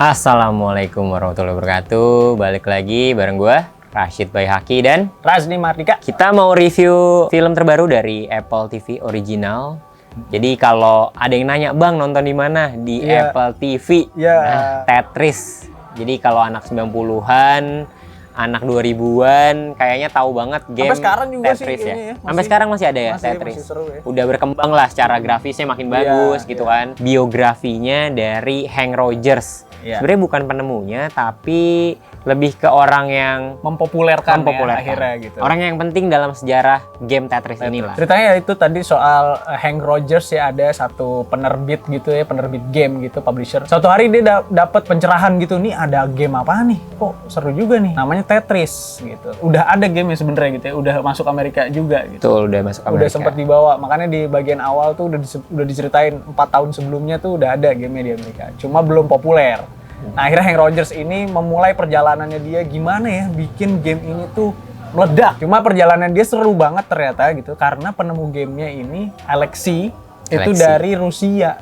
Assalamualaikum warahmatullahi wabarakatuh. Balik lagi bareng gua Rashid Baihaqi dan Razni Mardika. kita mau review film terbaru dari Apple TV Original. Jadi kalau ada yang nanya, "Bang, nonton di mana?" Di Apple TV. Nah, Tetris. Jadi kalau anak 90-an, anak 2000-an kayaknya tahu banget game Sampai sekarang juga Tetris sih ya. ini ya, Sampai sekarang masih ada ya Tetris. Masih seru ya. Udah berkembang lah secara grafisnya makin bagus gitu kan. Biografinya dari Hank Rogers. Sebenarnya bukan penemunya, tapi lebih ke orang yang mempopulerkan. Ya, akhirnya gitu. Orang yang penting dalam sejarah game Tetris inilah. Ceritanya ya itu tadi soal Hank Rogers ya, ada satu penerbit gitu ya, penerbit game gitu, publisher. Suatu hari dia dapat pencerahan gitu, nih ada game apa nih? Kok seru juga nih. Namanya Tetris gitu. Udah ada game ya sebenarnya gitu ya, udah masuk Amerika juga gitu. Betul, udah masuk Amerika. Udah sempat dibawa, makanya di bagian awal tuh udah diceritain 4 tahun sebelumnya tuh udah ada game-nya di Amerika. Cuma belum populer. Nah, akhirnya Hank Rogers ini memulai perjalanannya dia gimana ya bikin game ini tuh meledak. Cuma perjalanan dia seru banget ternyata gitu, karena penemu gamenya ini Alexei itu dari Rusia.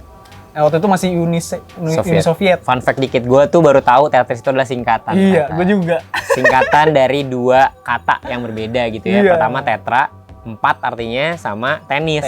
Nah, waktu itu masih Uni Soviet. Fun fact dikit, gue tuh baru tahu Tetris itu adalah singkatan. Iya, gue juga. Singkatan dari dua kata yang berbeda gitu ya. Pertama tetra, 4 artinya sama tenis.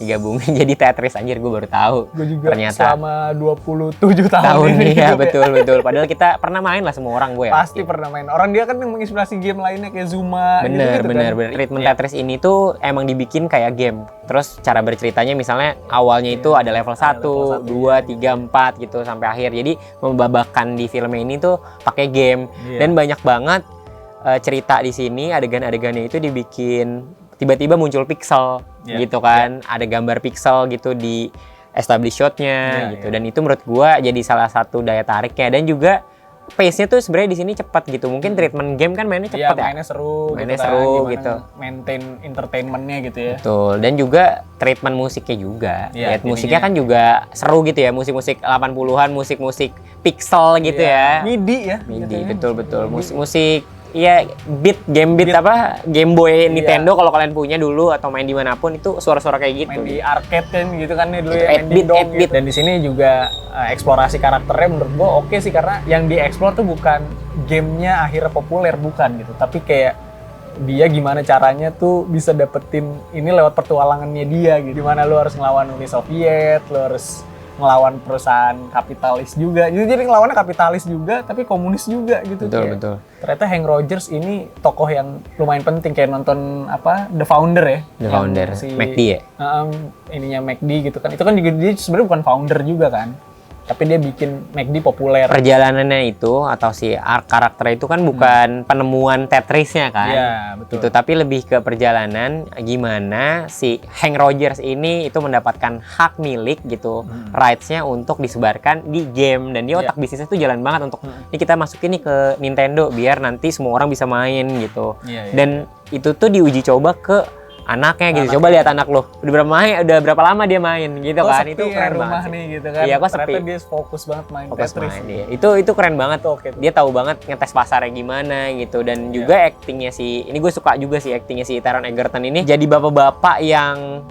Digabungin jadi Tetris, anjir gue baru tahu. Gue juga ternyata selama 27 tahun ini. Iya, betul. Padahal kita pernah main lah semua orang, gue ya. Pasti pernah main. Orang dia kan yang menginspirasi game lainnya kayak Zuma bener. kan. Treatment Tetris ini tuh emang dibikin kayak game. Terus cara berceritanya misalnya awalnya itu ada level 1, 2, 3, 4 gitu sampai akhir. Jadi membabakan di filmnya ini tuh pakai game. Dan banyak banget cerita di sini, adegan-adegannya itu dibikin tiba-tiba muncul pixel gitu kan. Ada gambar pixel gitu di establish shot-nya gitu. Dan itu menurut gua jadi salah satu daya tariknya. Dan juga pace-nya tuh sebenarnya di sini cepat gitu. Mungkin treatment game kan mainnya cepat ya. Mainnya seru gitu. Maintain entertainment-nya gitu ya. Betul. Dan juga treatment musiknya juga. Musiknya kan juga seru gitu ya. Musik-musik 80-an, musik-musik pixel gitu ya. MIDI ya. MIDI, betul. Musik iya, Game Boy Nintendo kalau kalian punya dulu atau main dimanapun itu suara-suara kayak gitu. Main di arcade kan gitu kan nih dulu itu ya, main di dom gitu. Dan di sini juga eksplorasi karakternya menurut gua oke sih, karena yang dieksplor tuh bukan gamenya akhirnya populer, bukan gitu, tapi kayak dia gimana caranya tuh bisa dapetin ini lewat petualangannya dia gitu. Gimana lu harus ngelawan Uni Soviet, lu harus ngelawan perusahaan kapitalis juga. Jadi ngelawannya kapitalis juga, tapi komunis juga gitu. Betul. Ternyata Hank Rogers ini tokoh yang lumayan penting, kayak nonton The Founder ya. The Founder, McD ya? Ininya McD gitu kan. Itu kan juga dia sebenarnya bukan founder juga kan. Tapi dia bikin McD populer. Perjalanannya itu atau si karakter itu kan bukan penemuan Tetrisnya kan. Iya, betul. Itu tapi lebih ke perjalanan gimana si Hank Rogers ini itu mendapatkan hak milik gitu, rights-nya untuk disebarkan di game. Dan dia otak bisnisnya tuh jalan banget untuk ini kita masukin nih ke Nintendo biar nanti semua orang bisa main gitu. Dan itu tuh diuji coba ke anaknya gitu. Coba lihat anak lo. Udah berapa lama dia main gitu kan. Itu keren banget nih gitu kan. Iya, kok ternyata sepi. dia fokus banget main Tetris. Itu keren banget. Dia tahu banget ngetes pasarnya gimana gitu. Dan juga actingnya ini gue suka juga sih actingnya si Taron Egerton ini. Jadi bapak-bapak yang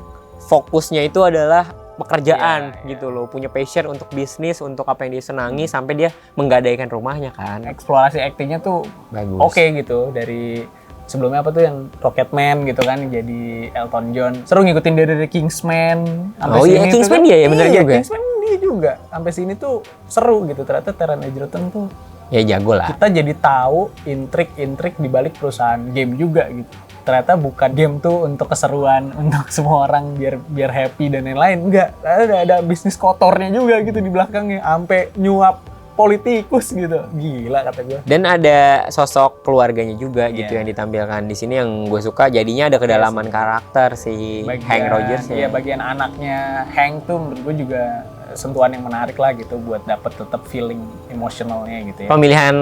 fokusnya itu adalah pekerjaan gitu loh, punya passion untuk bisnis, untuk apa yang dia senangi sampai dia menggadaikan rumahnya kan. Eksplorasi actingnya tuh bagus. Oke gitu. Dari sebelumnya apa tuh yang Rocketman gitu kan, jadi Elton John. Seru ngikutin dari Kingsman sampai sini. Kingsman dia ya bener juga. Kingsman dia juga. Sampai sini tuh seru gitu. Ternyata Taron Egerton tuh ya jago lah. Kita jadi tahu intrik-intrik di balik perusahaan game juga gitu. Ternyata bukan game tuh untuk keseruan, untuk semua orang biar happy dan lain-lain. Enggak, ada bisnis kotornya juga gitu di belakangnya, sampai nyuap politikus gitu. Gila kata gue. Dan ada sosok keluarganya juga gitu yang ditampilkan di sini yang gue suka. Jadinya ada kedalaman karakter si Hank Rogers. Iya, bagian anaknya Hank tuh menurut gue juga sentuhan yang menarik lah gitu buat dapet tetap feeling emosionalnya gitu ya. Pemilihan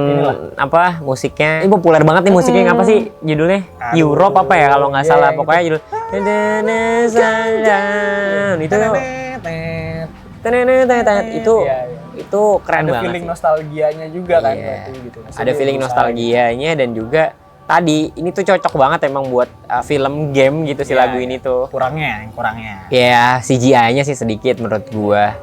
apa musiknya ini populer banget nih musiknya. Apa sih judulnya? Europe apa ya kalau nggak salah, pokoknya judul itu keren banget. Ada feeling nostalgianya juga kan berarti gitu. Ada feeling nostalgianya dan juga tadi ini tuh cocok banget emang buat film game gitu si lagu ini tuh. Kurangnya. Ya CGI-nya sih sedikit menurut gua.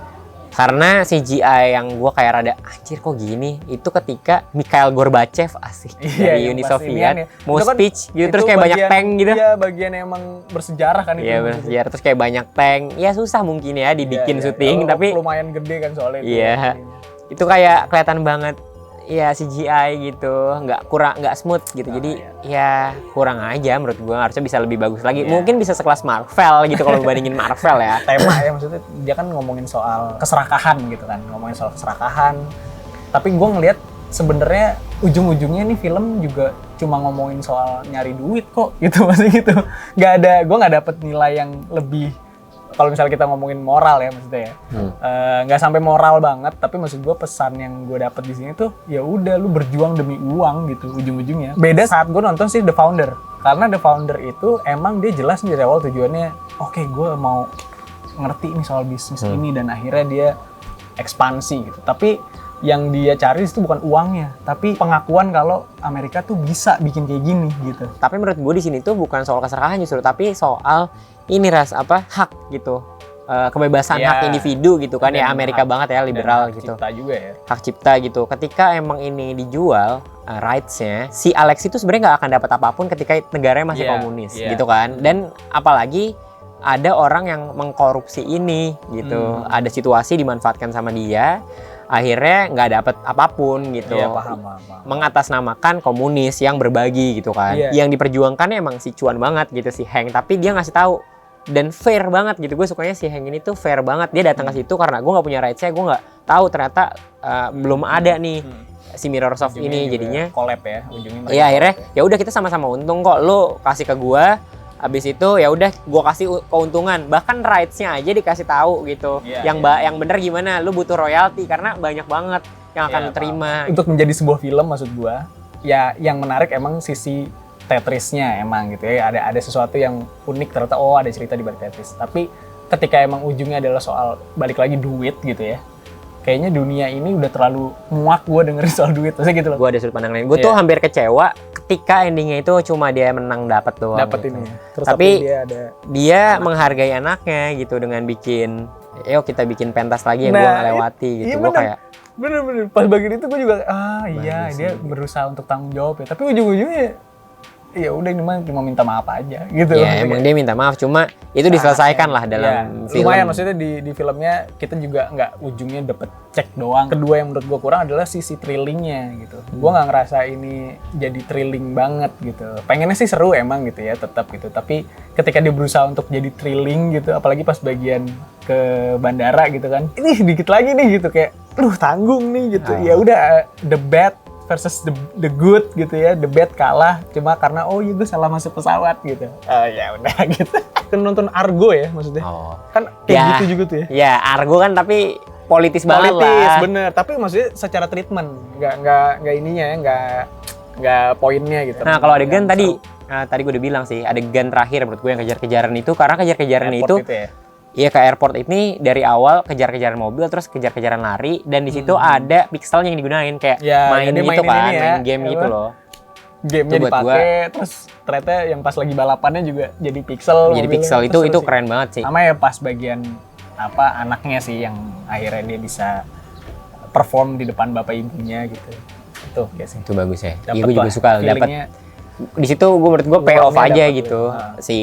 Karena CGI yang gue kayak rada anjir kok gini, itu ketika Mikhail Gorbachev asik dari yang Uni pas Soviet inian ya. mau Itu kan- speech gitu, terus itu kayak banyak bagian- tank gitu. Iya, bagian yang emang bersejarah kan itu. Iya bersejarah, terus kayak banyak tank. Ya susah mungkin ya dibikin Iya, syuting, iya. tapi lumayan gede kan soalnya itu. iya. Itu kayak kelihatan banget ya CGI gitu, nggak smooth gitu. Jadi ya kurang aja menurut gua, harusnya bisa lebih bagus lagi. Iya. Mungkin bisa sekelas Marvel gitu kalau bandingin Marvel ya. Tema ya, maksudnya dia kan ngomongin soal keserakahan gitu kan, ngomongin soal keserakahan. Tapi gue ngelihat sebenarnya ujung-ujungnya nih film juga cuma ngomongin soal nyari duit kok gitu, maksudnya gitu. Gue nggak dapet nilai yang lebih. Kalau misalnya kita ngomongin moral ya maksudnya ya, nggak sampai moral banget, tapi maksud gue pesan yang gue dapet di sini tuh ya udah lu berjuang demi uang gitu ujung-ujungnya. Beda saat gue nonton sih The Founder, karena The Founder itu emang dia jelas dari awal tujuannya, oke, gue mau ngerti nih soal bisnis ini, dan akhirnya dia ekspansi gitu. Tapi yang dia cari itu bukan uangnya, tapi pengakuan kalau Amerika tuh bisa bikin kayak gini gitu. Tapi menurut gue di sini tuh bukan soal keserakahan justru, tapi soal ini hak gitu. Kebebasan Iya. hak individu gitu kan, Dan ya Amerika hak- banget ya, liberal dan hak gitu. cipta juga ya. Hak cipta gitu. Ketika emang ini dijual rights-nya, si Alex itu sebenarnya nggak akan dapat apapun ketika negaranya masih Iya, komunis iya. gitu kan. Dan apalagi ada orang yang mengkorupsi ini gitu. Ada situasi dimanfaatkan sama dia, akhirnya nggak dapat apapun gitu. Iya, paham. Mengatasnamakan komunis yang berbagi gitu kan. Iya. Yang diperjuangkannya emang si cuan banget gitu, si Hank, tapi dia ngasih tahu dan fair banget gitu. Gue sukanya si Hank ini tuh fair banget. Dia datang ke situ karena gue nggak punya rights-nya, gue nggak tahu ternyata belum ada nih si Mirrorsoft Ujungnya ini, juga jadinya collab ya ujungnya. mereka iya akhirnya collab ya udah kita sama-sama untung kok, lo kasih ke gue, habis itu ya udah gue kasih keuntungan, bahkan rights-nya aja dikasih tahu gitu. Iya, Yang bener gimana, lu butuh royalti karena banyak banget yang akan Iya, lu terima. Untuk menjadi sebuah film maksud gua, ya yang menarik emang sisi Tetrisnya emang gitu ya. Ada sesuatu yang unik ternyata, oh ada cerita di balik Tetris. Tapi ketika emang ujungnya adalah soal balik lagi duit gitu ya. Kayaknya dunia ini udah terlalu muak gua dengerin soal duit, maksudnya gitu loh. Gue ada sudut pandang lain. Gue tuh Iya. hampir kecewa ketika endingnya itu cuma dia menang dapat doang. Dapat gitu. ini. Terus Tapi dia ada menghargai anaknya gitu dengan bikin, yuk kita bikin pentas lagi yang gue Nah, ngelewati gitu. iya Gue bener. kayak bener pas bagian itu gue juga iya Bagus dia sih. berusaha untuk tanggung jawab ya. Tapi ujung-ujungnya ya udah ini mah cuma minta maaf aja gitu. ya emang dia minta maaf, cuma itu diselesaikan lah dalam film. Lumayan, maksudnya di filmnya kita juga nggak ujungnya dapet cek doang. Kedua yang menurut gue kurang adalah sisi thrillingnya gitu. Gue nggak ngerasa ini jadi thrilling banget gitu. Pengennya sih seru emang gitu ya tetap gitu. Tapi ketika dia berusaha untuk jadi thrilling gitu, apalagi pas bagian ke bandara gitu kan, ini dikit lagi nih gitu kayak, tanggung nih gitu. Ya udah the bad versus the good gitu ya, the bad kalah cuma karena oh iya gue salah masuk pesawat gitu. Ya udah gitu. Kan nonton Argo ya maksudnya. Oh. Kan kayak gitu juga tuh ya. Ya Argo kan tapi politis banget Politis lah. bener, tapi maksudnya secara treatment nggak ininya ya, nggak poinnya gitu. Nah kalau adegan Yang tadi, seru. tadi gue udah bilang sih, adegan terakhir menurut gue yang kejar-kejaran itu, karena kejar-kejaran Airport itu ya. iya ke airport ini dari awal kejar-kejaran mobil, terus kejar-kejaran lari, dan di situ ada pixel yang digunain kayak Ya, main jadi gitu mainin kan, ini ya, main game apa? gitu loh. Gamenya Itu buat dipakai, terus ternyata yang pas lagi balapannya juga jadi pixel. Jadi mobilnya. pixel Terus itu seru sih. keren banget sih. Sama ya pas bagian anaknya sih yang akhirnya dia bisa perform di depan bapak ibunya gitu. Itu kayak sih. Itu bagus ya. Dapet Iya gue juga lah suka dapat. feelingnya. Di situ gue menurut gue pay off Keluarnya aja dapet gitu. tuh. Nah. Si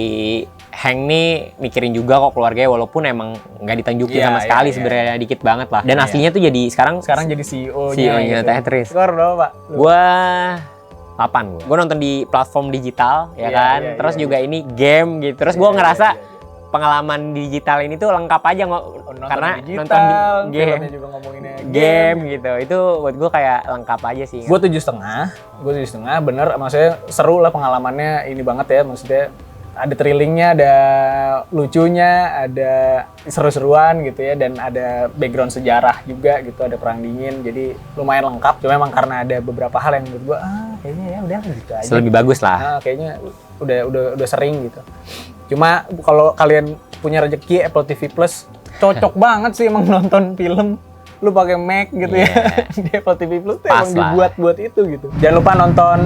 Hank nih mikirin juga kok keluarganya, walaupun emang nggak ditunjukin Iya, sama iya, sekali iya. sebenarnya, dikit banget lah. Dan Iya. aslinya tuh jadi sekarang Jadi CEO-nya. CEO-nya gitu. Tetris. Skor berapa, Pak? Lu? Gua 8 gua. Gua nonton di platform digital ya Iya, kan. iya, Terus iya, juga ini game gitu. Terus gua Iya, ngerasa iya, iya. pengalaman digital ini tuh lengkap aja Nonton karena digital, nonton di filmnya game, juga ngomonginnya game gitu. Itu buat gua kayak lengkap aja sih. Gue 7,5, bener, maksudnya seru lah pengalamannya, ini banget ya, maksudnya ada thrillingnya, ada lucunya, ada seru-seruan gitu ya, dan ada background sejarah juga gitu, ada perang dingin, jadi lumayan lengkap. Cuma emang karena ada beberapa hal yang menurut gue, kayaknya ya udah gitu aja. Lebih bagus lah. Kayaknya udah sering gitu. Cuma kalau kalian punya rezeki Apple TV Plus, cocok banget sih emang nonton film. Lu pakai Mac gitu ya, di Apple TV Plus tuh Pas emang lah. dibuat buat itu gitu. Jangan lupa nonton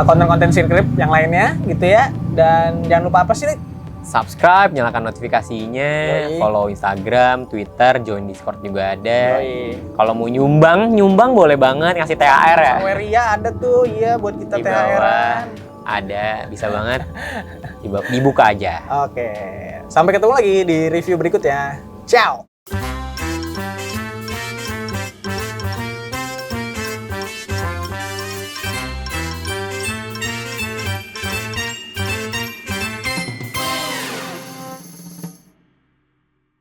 konten-konten Scene Creep yang lainnya gitu ya. Dan jangan lupa apa sih, Lik? subscribe, nyalakan notifikasinya, Yoi. follow Instagram, Twitter, join Discord juga ada. Yoi. Kalau mau nyumbang boleh banget, ngasih THR ya. Saweria ada tuh, iya buat kita Di bawah THR-an. ada, bisa banget. Dibuka aja. Oke, sampai ketemu lagi di review berikutnya. Ciao.